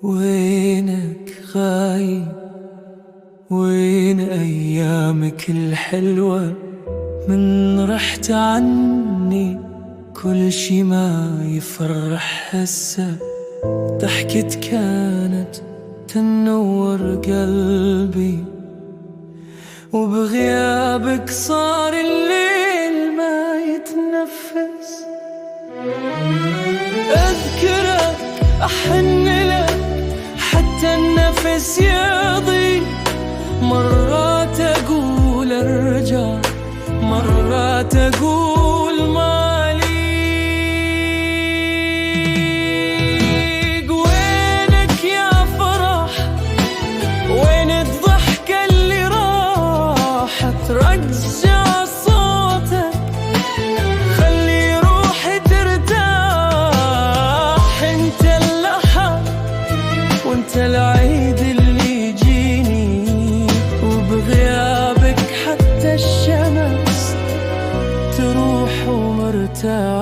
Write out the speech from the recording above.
وينك غايب؟ وين أيامك الحلوة؟ من رحت عني كل شي ما يفرح هسه. ضحكت كانت تنور قلبي، وبغيابك صار الليل ما يتنفس. أذكرك أحن لك حتى النفس يضيق. مرات أقول أرجع، مرات أقول ماليق. وينك يا فرح؟ وين الضحكة اللي راحت؟ رجع صوتك خلي روحي ترتاح. انت اللحن وانت العيد اللي يجيني، وبغيابك حتى الشمس تروح ومرتاح.